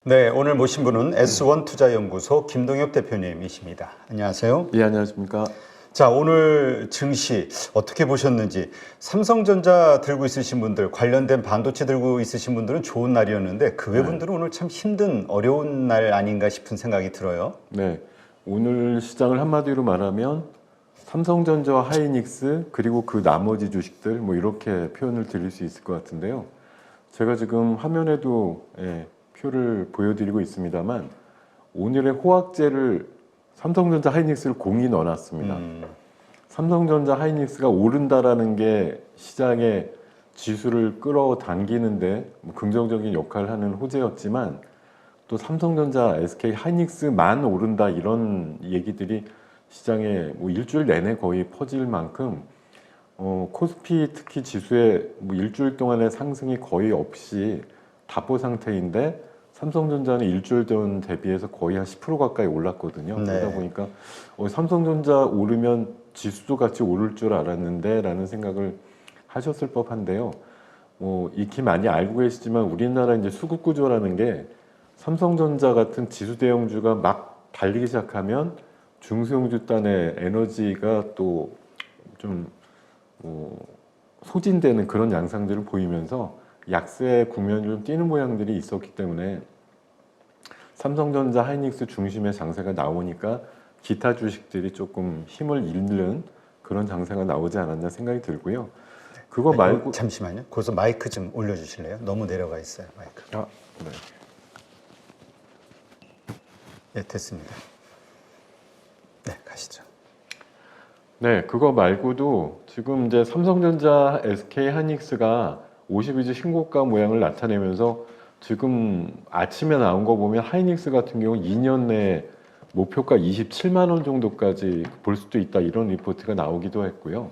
네, 오늘 모신 분은 S1투자연구소 김동엽 대표님이십니다. 안녕하세요. 예, 안녕하십니까. 자, 오늘 증시 어떻게 보셨는지, 삼성전자 들고 있으신 분들, 관련된 반도체 들고 있으신 분들은 좋은 날이었는데 그 외분들은 오늘 참 힘든 어려운 날 아닌가 싶은 생각이 들어요. 네, 오늘 시장을 한마디로 말하면 삼성전자와 하이닉스 그리고 그 나머지 주식들 뭐 이렇게 표현을 드릴 수 있을 것 같은데요. 제가 지금 화면에도 표를 보여드리고 있습니다만 오늘의 호황제를 삼성전자 하이닉스를 공이 넣어놨습니다. 삼성전자 하이닉스가 오른다라는 게 시장의 지수를 끌어당기는데 긍정적인 역할을 하는 호재였지만 또 삼성전자, SK 하이닉스만 오른다 이런 얘기들이 시장에 뭐 일주일 내내 거의 퍼질 만큼 코스피 특히 지수에 뭐 일주일 동안의 상승이 거의 없이 답보 상태인데 삼성전자는 일주일 전 대비해서 거의 한 10% 가까이 올랐거든요. 네. 그러다 보니까 삼성전자 오르면 지수도 같이 오를 줄 알았는데 라는 생각을 하셨을 법한데요. 익히 많이 알고 계시지만 우리나라 이제 수급 구조라는 게 삼성전자 같은 지수 대형주가 막 달리기 시작하면 중소형주단의 에너지가 또 좀 소진되는 그런 양상들을 보이면서 약세 국면을 좀 띄는 모양들이 있었기 때문에 삼성전자, 하이닉스 중심의 장세가 나오니까 기타 주식들이 조금 힘을 잃는 그런 장세가 나오지 않았나 생각이 들고요. 그거 말고 잠시만요. 거기서 마이크 좀 올려주실래요? 너무 내려가 있어요, 마이크. 네. 네, 됐습니다. 네, 가시죠. 네, 그거 말고도 지금 이제 삼성전자, SK 하이닉스가 52주 신고가 모양을 나타내면서 지금 아침에 나온 거 보면 하이닉스 같은 경우 2년 내에 목표가 27만 원 정도까지 볼 수도 있다 이런 리포트가 나오기도 했고요.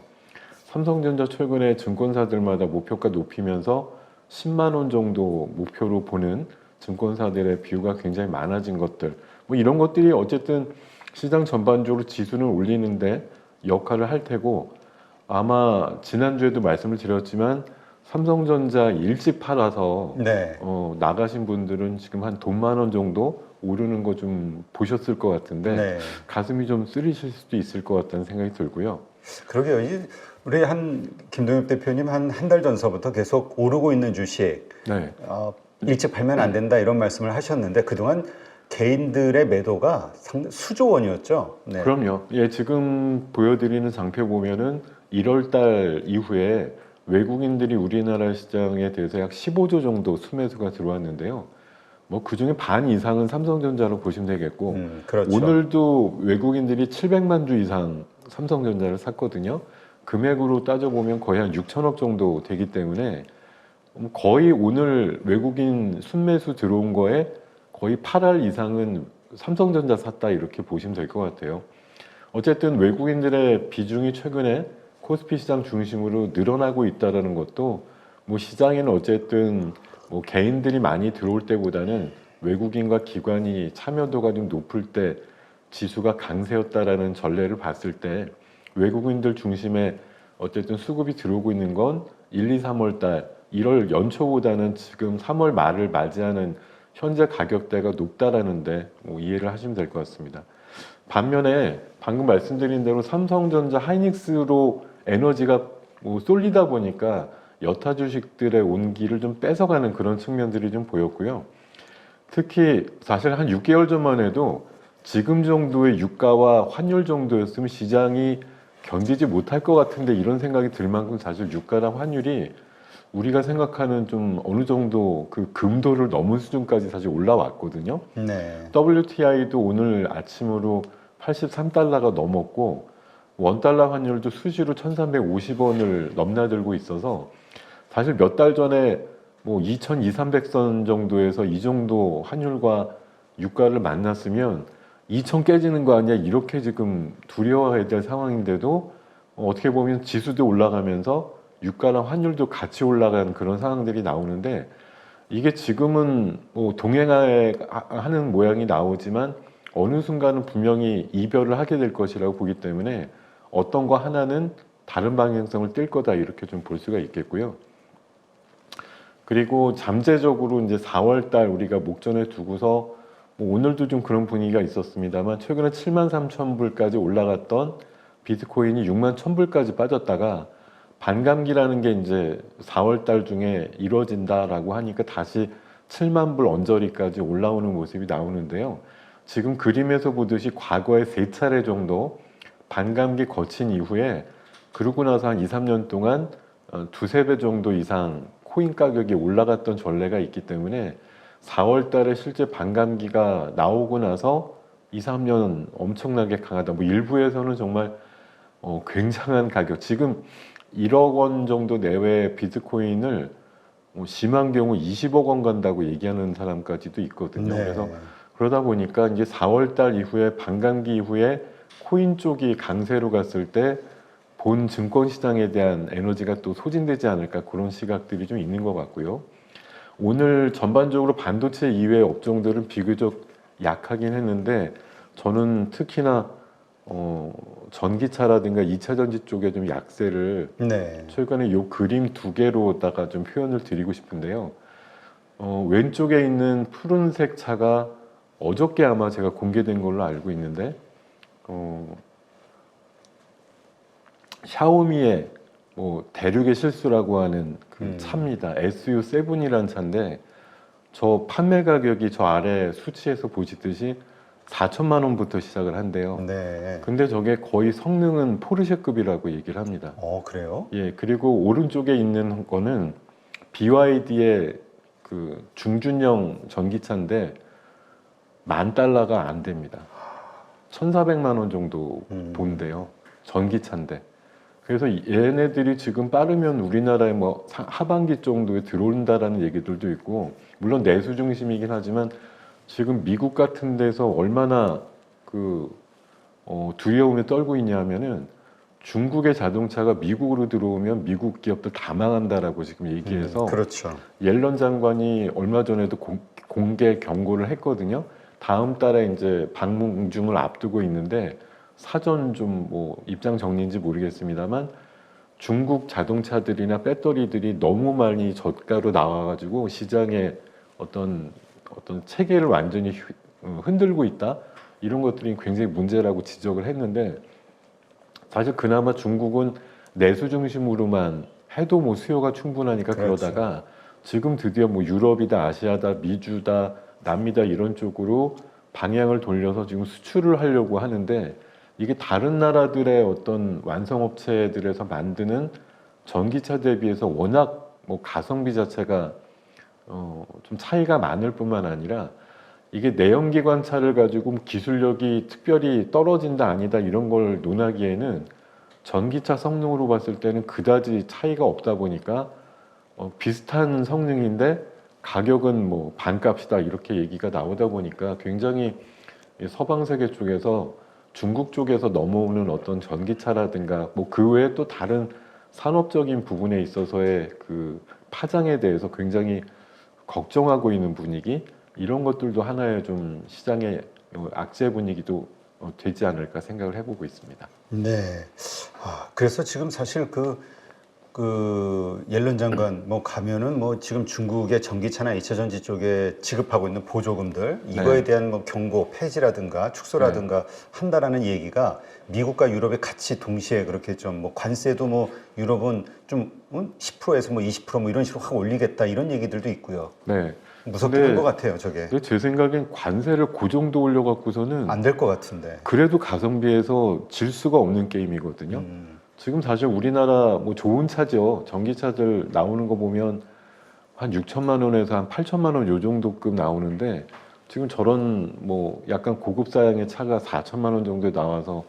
삼성전자 최근에 증권사들마다 목표가 높이면서 10만 원 정도 목표로 보는 증권사들의 비율가 굉장히 많아진 것들 뭐 이런 것들이 어쨌든 시장 전반적으로 지수는 올리는데 역할을 할 테고 아마 지난주에도 말씀을 드렸지만 삼성전자 일찍 팔아서 네. 나가신 분들은 지금 한 돈만 원 정도 오르는 거 좀 보셨을 것 같은데 네. 가슴이 좀 쓰리실 수도 있을 것 같다는 생각이 들고요. 그러게요. 우리 김동엽 대표님 한 달 전서부터 계속 오르고 있는 주식, 네. 일찍 팔면 안 된다 이런 말씀을 하셨는데 그동안 개인들의 매도가 수조 원이었죠. 네. 그럼요. 예, 지금 보여드리는 장표 보면은 1월 달 이후에 외국인들이 우리나라 시장에 대해서 약 15조 정도 수매수가 들어왔는데요. 뭐 그중에 반 이상은 삼성전자로 보시면 되겠고 그렇죠. 오늘도 외국인들이 700만 주 이상 삼성전자를 샀거든요. 금액으로 따져보면 거의 한 6천억 정도 되기 때문에 거의 오늘 외국인 순매수 들어온 거에 거의 8할 이상은 삼성전자 샀다 이렇게 보시면 될 것 같아요. 어쨌든 외국인들의 비중이 최근에 코스피 시장 중심으로 늘어나고 있다는 것도 뭐 시장에는 어쨌든 뭐 개인들이 많이 들어올 때보다는 외국인과 기관이 참여도가 좀 높을 때 지수가 강세였다라는 전례를 봤을 때 외국인들 중심의 어쨌든 수급이 들어오고 있는 건 1, 2, 3월 달 1월 연초보다는 지금 3월 말을 맞이하는 현재 가격대가 높다라는데 뭐 이해를 하시면 될 것 같습니다. 반면에 방금 말씀드린 대로 삼성전자 하이닉스로 에너지가 뭐 쏠리다 보니까 여타 주식들의 온기를 좀 뺏어가는 그런 측면들이 좀 보였고요. 특히 사실 한 6개월 전만 해도 지금 정도의 유가와 환율 정도였으면 시장이 견디지 못할 것 같은데 이런 생각이 들 만큼 사실 유가랑 환율이 우리가 생각하는 좀 어느 정도 그 금도를 넘은 수준까지 사실 올라왔거든요. 네. WTI도 오늘 아침으로 83달러가 넘었고 원달러 환율도 수시로 1350원을 넘나들고 있어서 사실 몇 달 전에 뭐 2200~300선 정도에서 이 정도 환율과 유가를 만났으면 2000 깨지는 거 아니야 이렇게 지금 두려워해야 될 상황인데도 어떻게 보면 지수도 올라가면서 유가랑 환율도 같이 올라가는 그런 상황들이 나오는데 이게 지금은 뭐 동행하는 모양이 나오지만 어느 순간은 분명히 이별을 하게 될 것이라고 보기 때문에 어떤 거 하나는 다른 방향성을 띨 거다 이렇게 좀 볼 수가 있겠고요. 그리고 잠재적으로 이제 4월달 우리가 목전에 두고서 뭐 오늘도 좀 그런 분위기가 있었습니다만 최근에 73,000불까지 올라갔던 비트코인이 61,000불까지 빠졌다가 반감기라는 게 이제 4월달 중에 이루어진다라고 하니까 다시 7만 불 언저리까지 올라오는 모습이 나오는데요. 지금 그림에서 보듯이 과거에 3차례 정도 반감기 거친 이후에 그러고 나서 한 2, 3년 동안 두세 배 정도 이상 코인 가격이 올라갔던 전례가 있기 때문에 4월 달에 실제 반감기가 나오고 나서 2, 3년 엄청나게 강하다. 뭐 일부에서는 정말 굉장한 가격. 지금 1억 원 정도 내외의 비트코인을 심한 경우 20억 원 간다고 얘기하는 사람까지도 있거든요. 네. 그래서 그러다 보니까 이제 4월 달 이후에 반감기 이후에 코인 쪽이 강세로 갔을 때 본 증권 시장에 대한 에너지가 또 소진되지 않을까 그런 시각들이 좀 있는 것 같고요. 오늘 전반적으로 반도체 이외의 업종들은 비교적 약하긴 했는데 저는 특히나 전기차라든가 2차 전지 쪽에 좀 약세를 네. 최근에 요 그림 두 개로다가 좀 표현을 드리고 싶은데요. 왼쪽에 있는 푸른색 차가 어저께 아마 제가 공개된 걸로 알고 있는데 샤오미의 뭐 대륙의 실수라고 하는 그 차입니다. SU7이라는 차인데 저 판매 가격이 저 아래 수치에서 보시듯이 4천만 원부터 시작을 한대요. 네. 근데 저게 거의 성능은 포르쉐급이라고 얘기를 합니다. 그래요? 예, 그리고 오른쪽에 있는 거는 BYD의 그 중준형 전기차인데 $10,000가 안 됩니다. 1,400만 원 정도 본대요. 전기차인데. 그래서 얘네들이 지금 빠르면 우리나라에 뭐 하반기 정도에 들어온다라는 얘기들도 있고, 물론 내수 중심이긴 하지만 지금 미국 같은 데서 얼마나 두려움에 떨고 있냐면은 중국의 자동차가 미국으로 들어오면 미국 기업들 다 망한다라고 지금 얘기해서 그렇죠. 옐런 장관이 얼마 전에도 공개 경고를 했거든요. 다음 달에 이제 방문중을 앞두고 있는데 사전 좀 뭐 입장 정리인지 모르겠습니다만 중국 자동차들이나 배터리들이 너무 많이 저가로 나와가지고 시장에 어떤 체계를 완전히 흔들고 있다 이런 것들이 굉장히 문제라고 지적을 했는데 사실 그나마 중국은 내수 중심으로만 해도 뭐 수요가 충분하니까 그렇죠. 그러다가 지금 드디어 뭐 유럽이다 아시아다 미주다 남미다 이런 쪽으로 방향을 돌려서 지금 수출을 하려고 하는데 이게 다른 나라들의 어떤 완성업체들에서 만드는 전기차 대비해서 워낙 뭐 가성비 자체가 좀 차이가 많을 뿐만 아니라 이게 내연기관차를 가지고 기술력이 특별히 떨어진다 아니다 이런 걸 논하기에는 전기차 성능으로 봤을 때는 그다지 차이가 없다 보니까 비슷한 성능인데 가격은 뭐 반값이다 이렇게 얘기가 나오다 보니까 굉장히 서방 세계 쪽에서 중국 쪽에서 넘어오는 어떤 전기차라든가 뭐 그 외에 또 다른 산업적인 부분에 있어서의 그 파장에 대해서 굉장히 걱정하고 있는 분위기 이런 것들도 하나의 좀 시장의 악재 분위기도 되지 않을까 생각을 해보고 있습니다. 네. 그래서 지금 사실 옐런 장관 뭐 가면은 뭐 지금 중국의 전기차나 2차 전지 쪽에 지급하고 있는 보조금들 이거에 대한 뭐 경고 폐지라든가 축소라든가 한다라는 얘기가 미국과 유럽에 같이 동시에 그렇게 좀 뭐 관세도 뭐 유럽은 좀 10%에서 뭐 20% 뭐 이런 식으로 확 올리겠다 이런 얘기들도 있고요. 네. 무섭긴 한 것 같아요, 저게. 근데 제 생각엔 관세를 그 정도 올려갖고서는 안 될 것 같은데. 그래도 가성비에서 질 수가 없는 게임이거든요. 지금 사실 우리나라 뭐 좋은 차죠. 전기차들 나오는 거 보면 한 6천만 원에서 한 8천만 원 요 정도급 나오는데 지금 저런 뭐 약간 고급 사양의 차가 4천만 원 정도에 나와서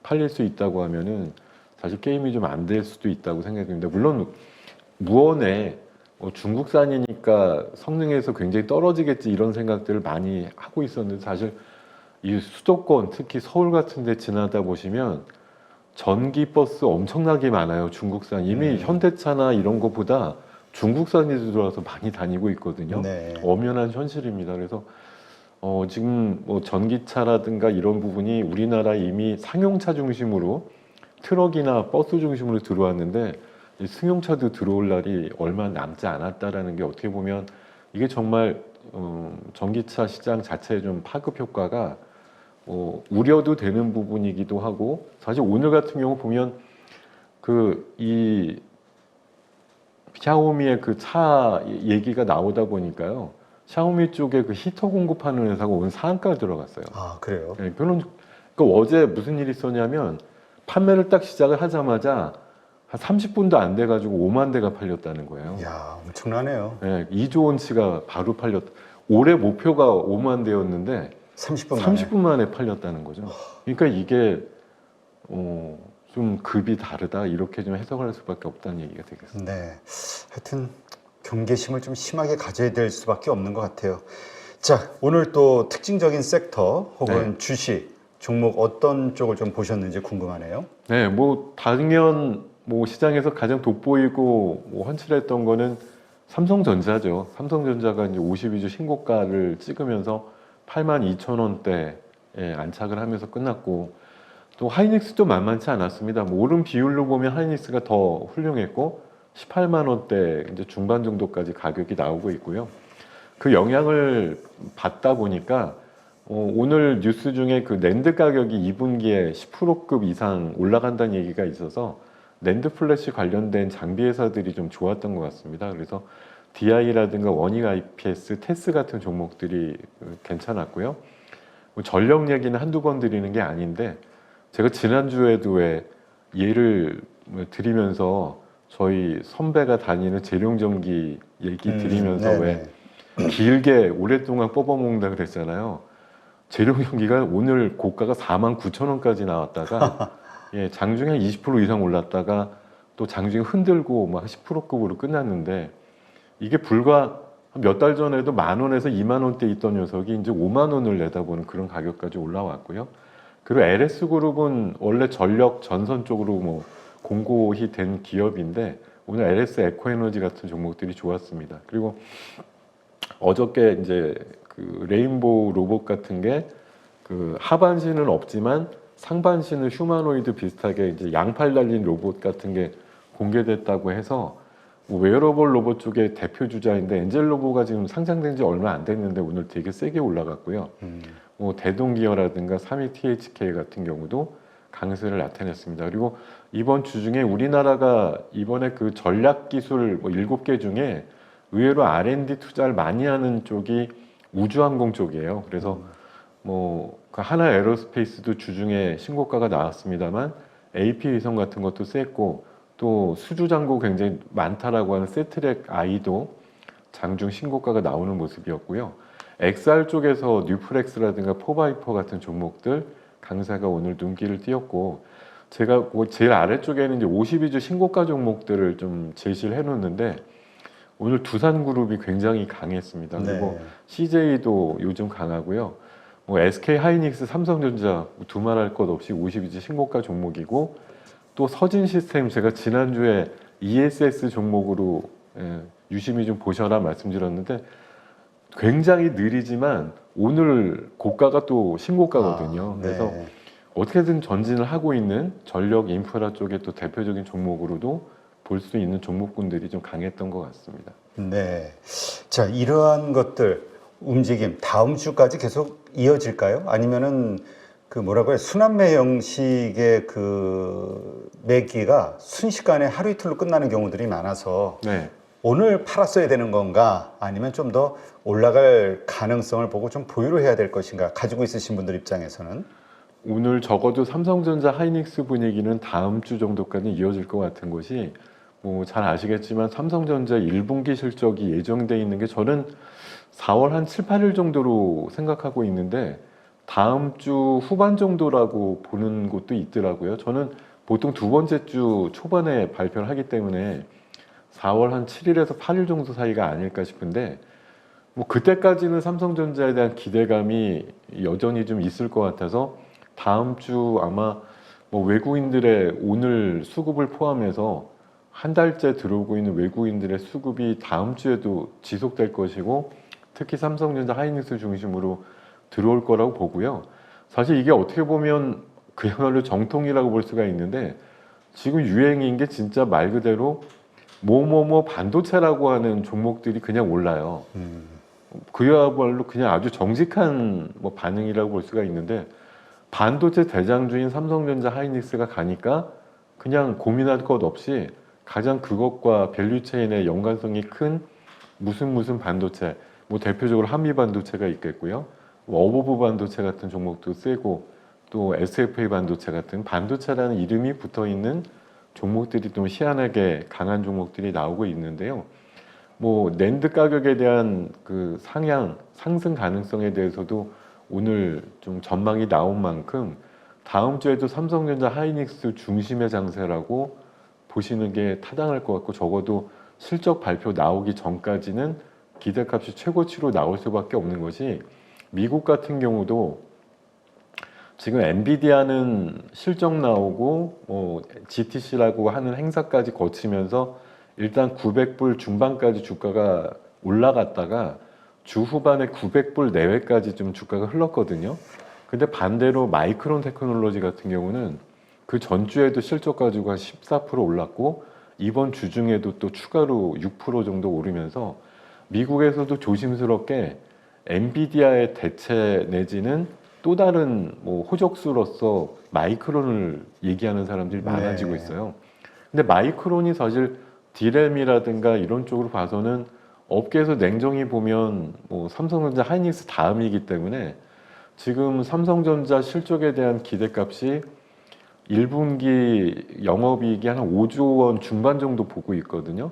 팔릴 수 있다고 하면은 사실 게임이 좀 안 될 수도 있다고 생각합니다. 물론 무언에 중국산이니까 성능에서 굉장히 떨어지겠지 이런 생각들을 많이 하고 있었는데 사실 이 수도권 특히 서울 같은 데 지나다 보시면 전기버스 엄청나게 많아요. 중국산 이미 현대차나 이런 것보다 중국산이 들어와서 많이 다니고 있거든요. 네. 엄연한 현실입니다. 그래서 지금 뭐 전기차라든가 이런 부분이 우리나라 이미 상용차 중심으로 트럭이나 버스 중심으로 들어왔는데 이 승용차도 들어올 날이 얼마 남지 않았다라는 게 어떻게 보면 이게 정말 전기차 시장 자체의 좀 파급 효과가 우려도 되는 부분이기도 하고 사실 오늘 같은 경우 보면 이 샤오미의 그 차 얘기가 나오다 보니까요. 샤오미 쪽에 그 히터 공급하는 회사가 오늘 상한가 들어갔어요. 아, 그래요? 네, 그러니까 어제 무슨 일이 있었냐면 판매를 딱 시작을 하자마자 한 30분도 안 돼가지고 5만 대가 팔렸다는 거예요. 이야, 엄청나네요. 네, 2조 원치가 바로 팔렸. 올해 목표가 5만 대였는데 30분 만에. 30분 만에 팔렸다는 거죠. 그러니까 이게 좀 급이 다르다 이렇게 좀 해석할 수밖에 없다는 얘기가 되겠습니다. 네. 하여튼 경계심을 좀 심하게 가져야 될 수밖에 없는 것 같아요. 자, 오늘 또 특징적인 섹터 혹은 주식 종목 어떤 쪽을 좀 보셨는지 궁금하네요. 네, 뭐 당연 뭐 시장에서 가장 돋보이고 뭐 환칠했던 거는 삼성전자죠. 삼성전자가 이제 52주 신고가를 찍으면서 82,000원대에 안착을 하면서 끝났고 또 하이닉스도 만만치 않았습니다. 뭐 오른 비율로 보면 하이닉스가 더 훌륭했고 18만 원대 이제 중반 정도까지 가격이 나오고 있고요. 그 영향을 받다 보니까 오늘 뉴스 중에 그 낸드 가격이 2분기에 10%급 이상 올라간다는 얘기가 있어서 낸드 플래시 관련된 장비 회사들이 좀 좋았던 것 같습니다. 그래서 DI라든가 원익 IPS, 테스 같은 종목들이 괜찮았고요. 뭐 전력 얘기는 한두 번 드리는 게 아닌데 제가 지난주에도 왜 예를 드리면서 저희 선배가 다니는 재룡전기 얘기 드리면서 왜 길게 오랫동안 뽑아먹는다 그랬잖아요. 재룡전기가 오늘 고가가 49,000원까지 나왔다가 예, 장중에 20% 이상 올랐다가 또 장중에 흔들고 막 10%급으로 끝났는데 이게 불과 몇 달 전에도 10,000원에서 20,000원대 있던 녀석이 이제 50,000원을 내다보는 그런 가격까지 올라왔고요. 그리고 LS그룹은 원래 전력 전선 쪽으로 뭐 공고히 된 기업인데 오늘 LS 에코에너지 같은 종목들이 좋았습니다. 그리고 어저께 이제 그 레인보우 로봇 같은 게 그 하반신은 없지만 상반신은 휴머노이드 비슷하게 이제 양팔 달린 로봇 같은 게 공개됐다고 해서 웨어러블 로봇 쪽의 대표 주자인데 엔젤로보가 지금 상장된 지 얼마 안 됐는데 오늘 되게 세게 올라갔고요. 뭐 대동기어라든가 삼익 THK 같은 경우도 강세를 나타냈습니다. 그리고 이번 주 중에 우리나라가 이번에 그 전략기술 뭐 7개 중에 의외로 R&D 투자를 많이 하는 쪽이 우주항공 쪽이에요. 그래서 뭐 하나 에어로스페이스도 주중에 신고가가 나왔습니다만 AP 위성 같은 것도 셌고 또 수주장고 굉장히 많다라고 하는 세트랙 I도 장중 신고가가 나오는 모습이었고요. XR 쪽에서 뉴플렉스라든가 포바이퍼 같은 종목들 강세가 오늘 눈길을 띄었고 제가 제일 아래쪽에는 이제 52주 신고가 종목들을 좀 제시를 해놓는데 오늘 두산그룹이 굉장히 강했습니다. 그리고 CJ도 요즘 강하고요. 뭐 SK 하이닉스, 삼성전자 두말할 것 없이 52주 신고가 종목이고 또 서진 시스템 제가 지난주에 ESS 종목으로 유심히 좀 보셔라 말씀드렸는데 굉장히 느리지만 오늘 고가가 또 신고가거든요. 그래서 어떻게든 전진을 하고 있는 전력 인프라 쪽의 또 대표적인 종목으로도 볼 수 있는 종목군들이 좀 강했던 것 같습니다. 네. 자, 이러한 것들 움직임 다음 주까지 계속 이어질까요? 아니면은 그 뭐라고 해요? 순환매 형식의 그 매기가 순식간에 하루 이틀로 끝나는 경우들이 많아서 오늘 팔았어야 되는 건가? 아니면 좀 더 올라갈 가능성을 보고 좀 보유를 해야 될 것인가? 가지고 있으신 분들 입장에서는 오늘 적어도 삼성전자 하이닉스 분위기는 다음 주 정도까지 이어질 것 같은 것이 뭐 잘 아시겠지만 삼성전자 1분기 실적이 예정돼 있는 게 저는 4월 한 7, 8일 정도로 생각하고 있는데 다음 주 후반 정도라고 보는 곳도 있더라고요. 저는 보통 두 번째 주 초반에 발표를 하기 때문에 4월 한 7일에서 8일 정도 사이가 아닐까 싶은데 뭐 그때까지는 삼성전자에 대한 기대감이 여전히 좀 있을 것 같아서 다음 주 아마 뭐 외국인들의 오늘 수급을 포함해서 한 달째 들어오고 있는 외국인들의 수급이 다음 주에도 지속될 것이고 특히 삼성전자 하이닉스 중심으로 들어올 거라고 보고요. 사실 이게 어떻게 보면 그야말로 정통이라고 볼 수가 있는데 지금 유행인 게 진짜 말 그대로 뭐뭐뭐 반도체라고 하는 종목들이 그냥 올라요. 그야말로 그냥 아주 정직한 뭐 반응이라고 볼 수가 있는데 반도체 대장주인 삼성전자 하이닉스가 가니까 그냥 고민할 것 없이 가장 그것과 밸류체인의 연관성이 큰 무슨 반도체, 뭐 대표적으로 한미 반도체가 있겠고요. 뭐 어보브 반도체 같은 종목도 세고 또 SFA 반도체 같은 반도체라는 이름이 붙어 있는 종목들이 좀 희한하게 강한 종목들이 나오고 있는데요. 뭐 낸드 가격에 대한 그 상승 가능성에 대해서도 오늘 좀 전망이 나온 만큼 다음 주에도 삼성전자 하이닉스 중심의 장세라고 보시는 게 타당할 것 같고 적어도 실적 발표 나오기 전까지는 기대값이 최고치로 나올 수밖에 없는 것이 미국 같은 경우도 지금 엔비디아는 실적 나오고 뭐 GTC라고 하는 행사까지 거치면서 일단 900불 중반까지 주가가 올라갔다가 주 후반에 900불 내외까지 좀 주가가 흘렀거든요. 근데 반대로 마이크론 테크놀로지 같은 경우는 그 전주에도 실적 가지고 한 14% 올랐고 이번 주 중에도 또 추가로 6% 정도 오르면서 미국에서도 조심스럽게 엔비디아의 대체 내지는 또 다른 뭐 호적수로서 마이크론을 얘기하는 사람들이 많아지고 있어요. 근데 마이크론이 사실 디램이라든가 이런 쪽으로 봐서는 업계에서 냉정히 보면 뭐 삼성전자 하이닉스 다음이기 때문에 지금 삼성전자 실적에 대한 기대값이 1분기 영업이익이 한 5조 원 중반 정도 보고 있거든요.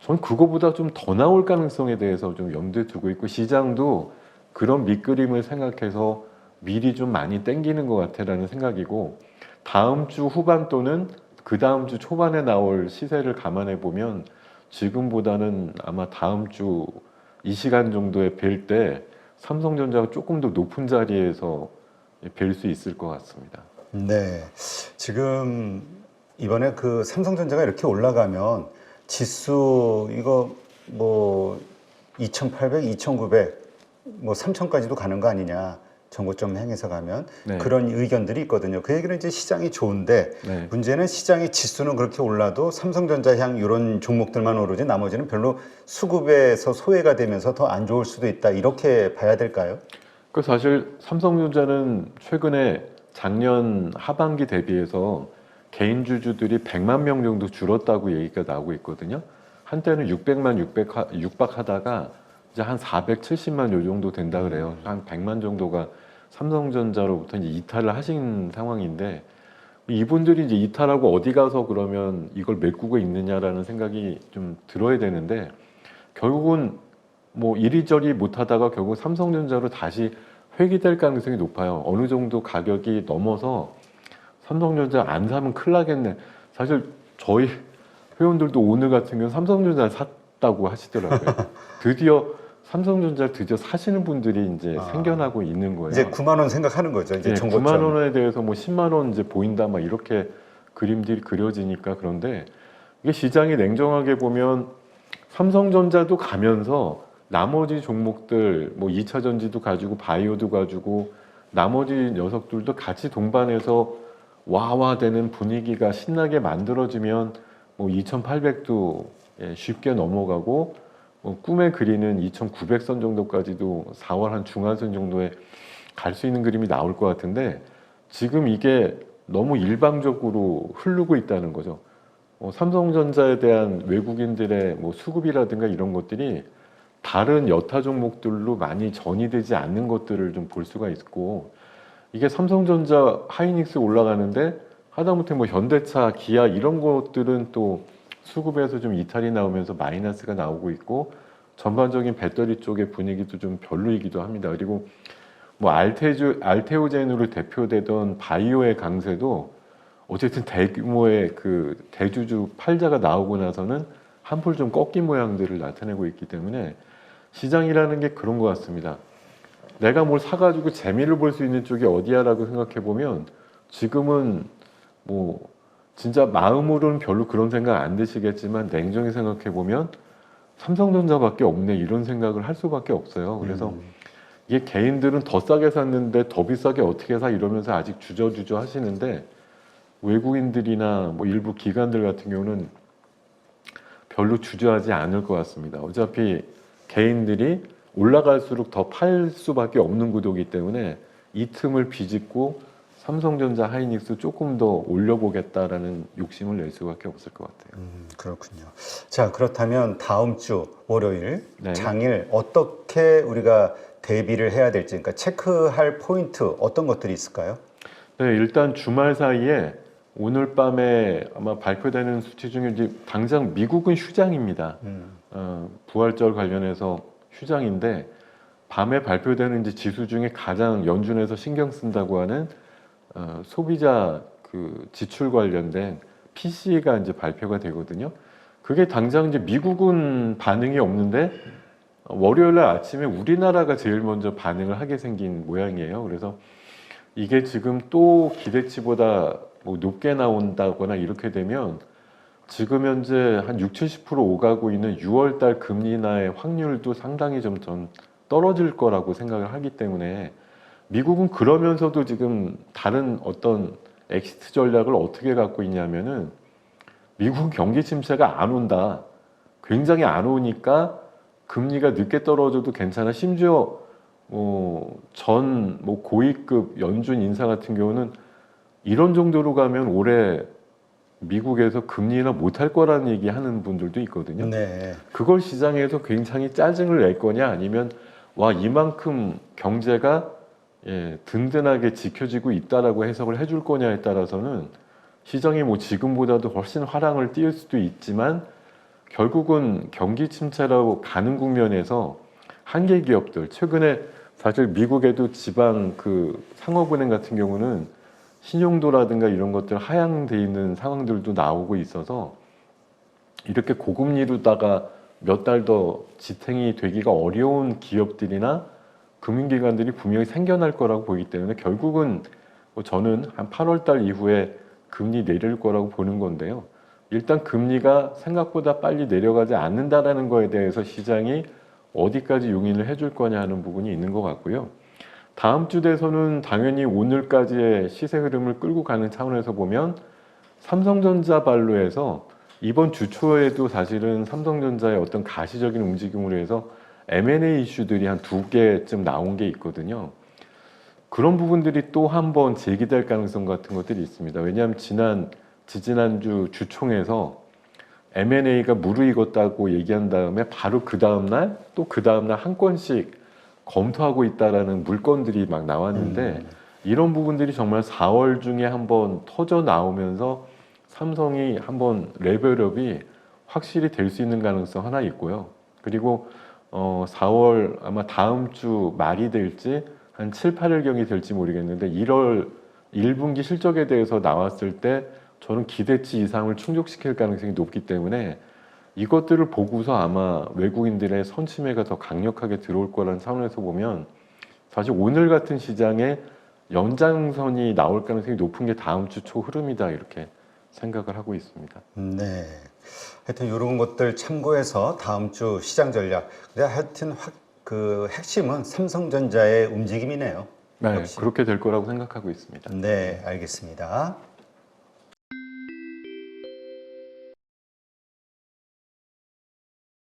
전 그거보다 좀 더 나올 가능성에 대해서 좀 염두에 두고 있고 시장도 그런 밑그림을 생각해서 미리 좀 많이 땡기는 것 같아라는 생각이고 다음 주 후반 또는 그 다음 주 초반에 나올 시세를 감안해 보면 지금보다는 아마 다음 주 이 시간 정도에 뵐 때 삼성전자가 조금 더 높은 자리에서 뵐 수 있을 것 같습니다. 네. 지금 이번에 그 삼성전자가 이렇게 올라가면 지수 이거 뭐 2800, 2900, 뭐 3000까지도 가는 거 아니냐. 정고점 향해서 가면 네. 그런 의견들이 있거든요. 그 얘기는 이제 시장이 좋은데 네. 문제는 시장의 지수는 그렇게 올라도 삼성전자 향 이런 종목들만 오르지 나머지는 별로 수급에서 소외가 되면서 더 안 좋을 수도 있다. 이렇게 봐야 될까요? 그 사실 삼성전자는 최근에 작년 하반기 대비해서 개인 주주들이 100만 명 정도 줄었다고 얘기가 나오고 있거든요. 한때는 600만 육박하다가 이제 한 470만 요 정도 된다 그래요. 한 100만 정도가 삼성전자로부터 이제 이탈을 하신 상황인데 이분들이 이제 이탈하고 어디 가서 그러면 이걸 메꾸고 있느냐라는 생각이 좀 들어야 되는데 결국은 뭐 이리저리 못하다가 결국 삼성전자로 다시 회귀될 가능성이 높아요. 어느 정도 가격이 넘어서 삼성전자 안 사면 큰일 나겠네. 사실 저희 회원들도 오늘 같은 경우는 삼성전자를 샀다고 하시더라고요. 삼성전자를 드디어 사시는 분들이 이제 생겨나고 있는 거예요. 이제 9만 원 생각하는 거죠. 이제 네, 정고점. 9만 원에 대해서 뭐 10만 원 이제 보인다 막 이렇게 그림들이 그려지니까 그런데 이게 시장이 냉정하게 보면 삼성전자도 가면서 나머지 종목들 뭐 2차 전지도 가지고 바이오도 가지고 나머지 녀석들도 같이 동반해서 와와되는 분위기가 신나게 만들어지면 뭐 2,800도 쉽게 넘어가고 뭐 꿈에 그리는 2,900선 정도까지도 4월 한 중하선 정도에 갈 수 있는 그림이 나올 것 같은데 지금 이게 너무 일방적으로 흐르고 있다는 거죠. 삼성전자에 대한 외국인들의 뭐 수급이라든가 이런 것들이 다른 여타 종목들로 많이 전이되지 않는 것들을 좀 볼 수가 있고 이게 삼성전자 하이닉스 올라가는데 하다못해 뭐 현대차, 기아 이런 것들은 또 수급에서 좀 이탈이 나오면서 마이너스가 나오고 있고 전반적인 배터리 쪽의 분위기도 좀 별로이기도 합니다. 그리고 뭐 알테오젠으로 대표되던 바이오의 강세도 어쨌든 대규모의 그 대주주 팔자가 나오고 나서는 한풀 좀 꺾인 모양들을 나타내고 있기 때문에 시장이라는 게 그런 것 같습니다. 내가 뭘 사가지고 재미를 볼 수 있는 쪽이 어디야라고 생각해 보면 지금은 뭐 진짜 마음으로는 별로 그런 생각 안 드시겠지만 냉정히 생각해 보면 삼성전자밖에 없네 이런 생각을 할 수밖에 없어요. 그래서 이게 개인들은 더 싸게 샀는데 더 비싸게 어떻게 사 이러면서 아직 주저주저 하시는데 외국인들이나 뭐 일부 기관들 같은 경우는 별로 주저하지 않을 것 같습니다. 어차피 개인들이 올라갈수록 더 팔 수밖에 없는 구도이기 때문에 이 틈을 비집고 삼성전자, 하이닉스 조금 더 올려보겠다라는 욕심을 낼 수밖에 없을 것 같아요. 그렇군요. 자, 그렇다면 다음 주 월요일 네. 장일 어떻게 우리가 대비를 해야 될지, 그러니까 체크할 포인트 어떤 것들이 있을까요? 네, 일단 주말 사이에 오늘 밤에 아마 발표되는 수치 중에 이제 당장 미국은 휴장입니다. 부활절 관련해서 휴장인데 밤에 발표되는 이제 지수 중에 가장 연준에서 신경 쓴다고 하는 소비자 그 지출 관련된 PC가 이제 발표가 되거든요. 그게 당장 이제 미국은 반응이 없는데 월요일 날 아침에 우리나라가 제일 먼저 반응을 하게 생긴 모양이에요. 그래서 이게 지금 또 기대치보다 뭐 높게 나온다거나 이렇게 되면 지금 현재 한 60-70% 오가고 있는 6월 달 금리 인하의 확률도 상당히 좀 떨어질 거라고 생각을 하기 때문에 미국은 그러면서도 지금 다른 어떤 엑시트 전략을 어떻게 갖고 있냐면은 미국 경기 침체가 안 온다. 굉장히 안 오니까 금리가 늦게 떨어져도 괜찮아. 심지어 전 고위급 연준 인사 같은 경우는 이런 정도로 가면 올해 미국에서 금리 인하 못할 거라는 얘기 하는 분들도 있거든요. 네. 그걸 시장에서 굉장히 짜증을 낼 거냐 아니면 와 이만큼 경제가 든든하게 지켜지고 있다라고 해석을 해줄 거냐에 따라서는 시장이 뭐 지금보다도 훨씬 화랑을 띄울 수도 있지만 결국은 경기 침체라고 가는 국면에서 한계 기업들 최근에 사실 미국에도 지방 그 상업은행 같은 경우는 신용도라든가 이런 것들 하향돼 있는 상황들도 나오고 있어서 이렇게 고금리로다가 몇 달 더 지탱이 되기가 어려운 기업들이나 금융기관들이 분명히 생겨날 거라고 보기 때문에 결국은 저는 한 8월 달 이후에 금리 내릴 거라고 보는 건데요. 일단 금리가 생각보다 빨리 내려가지 않는다라는 거에 대해서 시장이 어디까지 용인을 해줄 거냐 하는 부분이 있는 것 같고요. 다음 주 대선은 당연히 오늘까지의 시세 흐름을 끌고 가는 차원에서 보면 삼성전자 발로해서 이번 주 초에도 사실은 삼성전자의 어떤 가시적인 움직임으로 해서 M&A 이슈들이 한 2개쯤 나온 게 있거든요. 그런 부분들이 또 한 번 제기될 가능성 같은 것들이 있습니다. 왜냐하면 지지난주 주총에서 M&A가 무르익었다고 얘기한 다음에 바로 그 다음날 또 그 다음날 한 건씩 검토하고 있다라는 물건들이 막 나왔는데 이런 부분들이 정말 4월 중에 한번 터져 나오면서 삼성이 한번 레벨업이 확실히 될 수 있는 가능성 하나 있고요. 그리고 4월 아마 다음 주 말이 될지 한 7, 8일경이 될지 모르겠는데 1월 1분기 실적에 대해서 나왔을 때 저는 기대치 이상을 충족시킬 가능성이 높기 때문에 이것들을 보고서 아마 외국인들의 선침해가 더 강력하게 들어올 거라는 차원에서 보면 사실 오늘 같은 시장에 연장선이 나올 가능성이 높은 게 다음 주 초 흐름이다 이렇게 생각을 하고 있습니다. 네. 하여튼 이런 것들 참고해서 다음 주 시장 전략. 근데 하여튼 그 핵심은 삼성전자의 움직임이네요. 네, 역시. 그렇게 될 거라고 생각하고 있습니다. 네, 알겠습니다.